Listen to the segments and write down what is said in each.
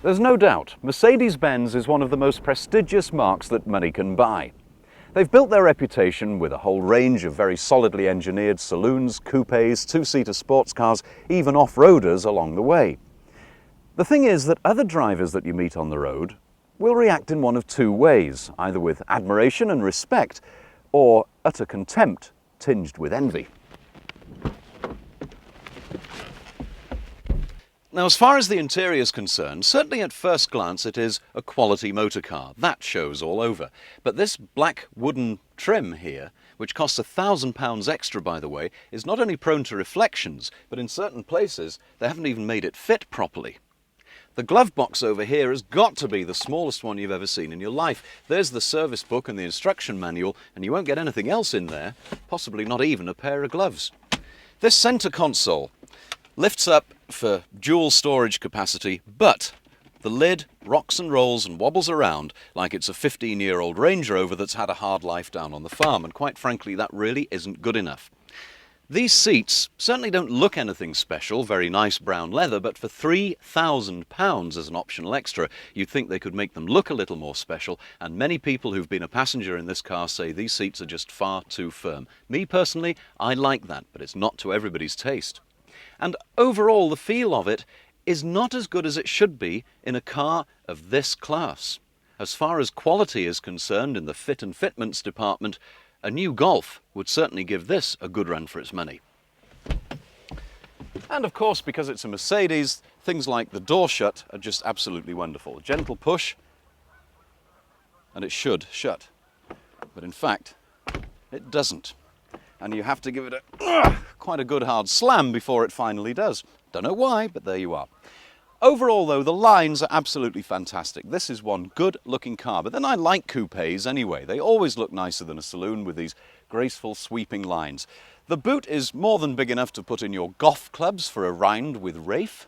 There's no doubt Mercedes-Benz is one of the most prestigious marques that money can buy. They've built their reputation with a whole range of very solidly engineered saloons, coupes, two-seater sports cars, even off-roaders along the way. The thing is that other drivers that you meet on the road will react in one of two ways, either with admiration and respect or utter contempt tinged with envy. Now, as far as the interior is concerned, certainly at first glance it is a quality motor car. That shows all over. But this black wooden trim here, which costs £1,000 extra, by the way, is not only prone to reflections, but in certain places they haven't even made it fit properly. The glove box over here has got to be the smallest one you've ever seen in your life. There's the service book and the instruction manual, and you won't get anything else in there, possibly not even a pair of gloves. This centre console lifts up for dual storage capacity, but the lid rocks and rolls and wobbles around like it's a 15-year-old Range Rover that's had a hard life down on the farm, and quite frankly that really isn't good enough. These seats certainly don't look anything special, very nice brown leather, but for £3,000 as an optional extra, you'd think they could make them look a little more special, and many people who've been a passenger in this car say these seats are just far too firm. Me personally, I like that, but it's not to everybody's taste. And overall, the feel of it is not as good as it should be in a car of this class. As far as quality is concerned in the fit and fitments department, a new Golf would certainly give this a good run for its money. And of course, because it's a Mercedes, things like the door shut are just absolutely wonderful. A gentle push, and it should shut. But in fact, it doesn't. And you have to give it quite a good hard slam before it finally does. Don't know why, but there you are. Overall though, the lines are absolutely fantastic. This is one good looking car, but then I like coupes anyway. They always look nicer than a saloon with these graceful sweeping lines. The boot is more than big enough to put in your golf clubs for a round with Rafe.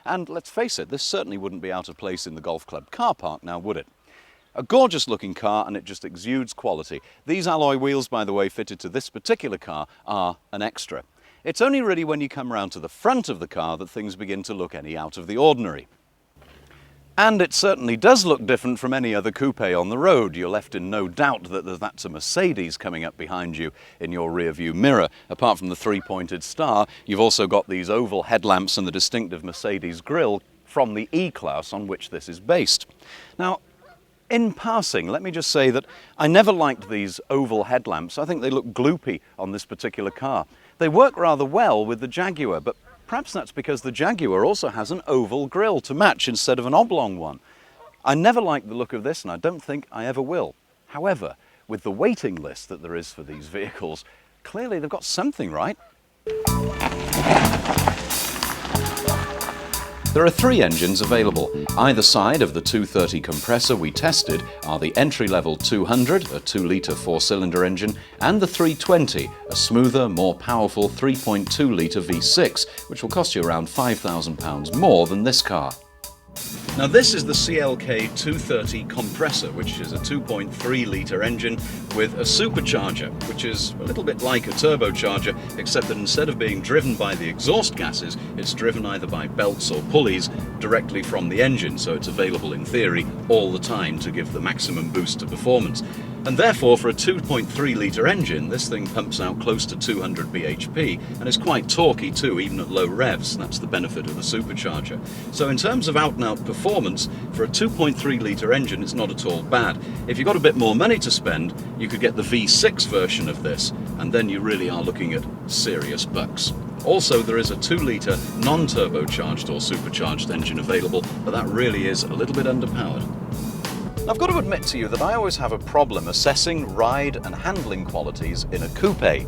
And let's face it, this certainly wouldn't be out of place in the golf club car park now, would it? A gorgeous looking car, and it just exudes quality. These alloy wheels, by the way, fitted to this particular car are an extra. It's only really when you come round to the front of the car that things begin to look any out of the ordinary. And it certainly does look different from any other coupe on the road. You're left in no doubt that that's a Mercedes coming up behind you in your rear view mirror. Apart from the three-pointed star, you've also got these oval headlamps and the distinctive Mercedes grille from the E-Class on which this is based. Now, in passing, let me just say that I never liked these oval headlamps. I think they look gloopy on this particular car. They work rather well with the Jaguar, but perhaps that's because the Jaguar also has an oval grille to match instead of an oblong one. I never liked the look of this, and I don't think I ever will. However, with the waiting list that there is for these vehicles, clearly they've got something right. There are three engines available. Either side of the 230 compressor we tested are the entry-level 200, a 2-litre 4-cylinder engine, and the 320, a smoother, more powerful 3.2-litre V6, which will cost you around £5,000 more than this car. Now this is the CLK 230 compressor, which is a 2.3-litre engine with a supercharger, which is a little bit like a turbocharger, except that instead of being driven by the exhaust gases, it's driven either by belts or pulleys directly from the engine, so it's available in theory all the time to give the maximum boost to performance. And therefore, for a 2.3-litre engine, this thing pumps out close to 200 bhp, and is quite torquey too, even at low revs. That's the benefit of the supercharger. So in terms of out-and-out performance, for a 2.3-litre engine, it's not at all bad. If you've got a bit more money to spend, you could get the V6 version of this, and then you really are looking at serious bucks. Also, there is a 2-litre non-turbocharged or supercharged engine available, but that really is a little bit underpowered. I've got to admit to you that I always have a problem assessing ride and handling qualities in a coupe.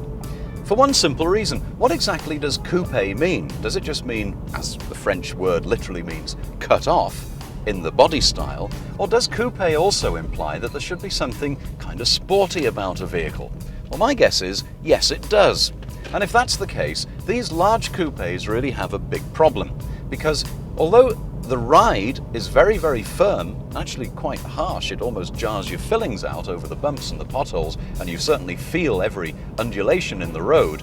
For one simple reason, what exactly does coupe mean? Does it just mean, as the French word literally means, cut off in the body style? Or does coupe also imply that there should be something kind of sporty about a vehicle? Well, my guess is, yes, it does. And if that's the case, these large coupes really have a big problem, because although the ride is very, very firm, actually quite harsh. It almost jars your fillings out over the bumps and the potholes, and you certainly feel every undulation in the road.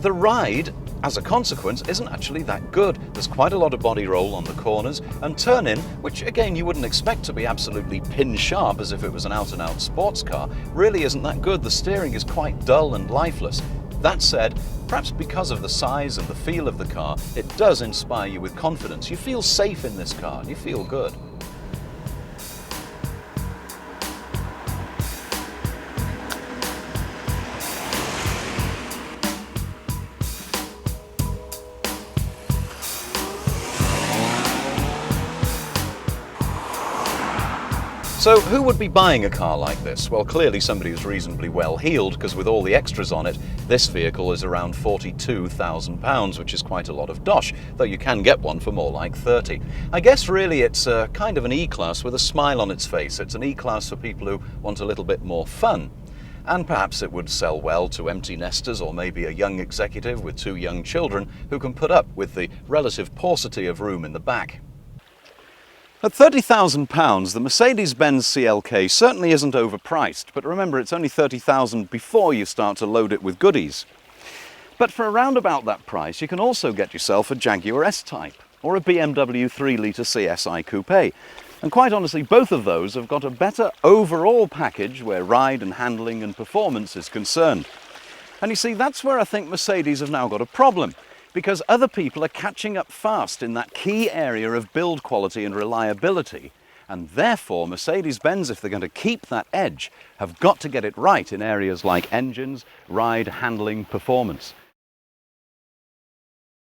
The ride as a consequence, isn't actually that good. There's quite a lot of body roll on the corners, and turn-in, which again you wouldn't expect to be absolutely pin-sharp as if it was an out-and-out sports car, really isn't that good. The steering is quite dull and lifeless. That said, perhaps because of the size and the feel of the car, it does inspire you with confidence. You feel safe in this car, and you feel good. So who would be buying a car like this? Well, clearly somebody who's reasonably well-heeled, because with all the extras on it, this vehicle is around £42,000, which is quite a lot of dosh, though you can get one for more like 30. I guess really it's kind of an E-Class with a smile on its face. It's an E-Class for people who want a little bit more fun. And perhaps it would sell well to empty nesters, or maybe a young executive with 2 young children who can put up with the relative paucity of room in the back. At £30,000, the Mercedes-Benz CLK certainly isn't overpriced, but remember it's only £30,000 before you start to load it with goodies. But for around about that price, you can also get yourself a Jaguar S-Type or a BMW 3-litre CSI Coupe. And quite honestly, both of those have got a better overall package where ride and handling and performance is concerned. And you see, that's where I think Mercedes have now got a problem, because other people are catching up fast in that key area of build quality and reliability, and therefore Mercedes-Benz, if they're going to keep that edge, have got to get it right in areas like engines, ride, handling, performance.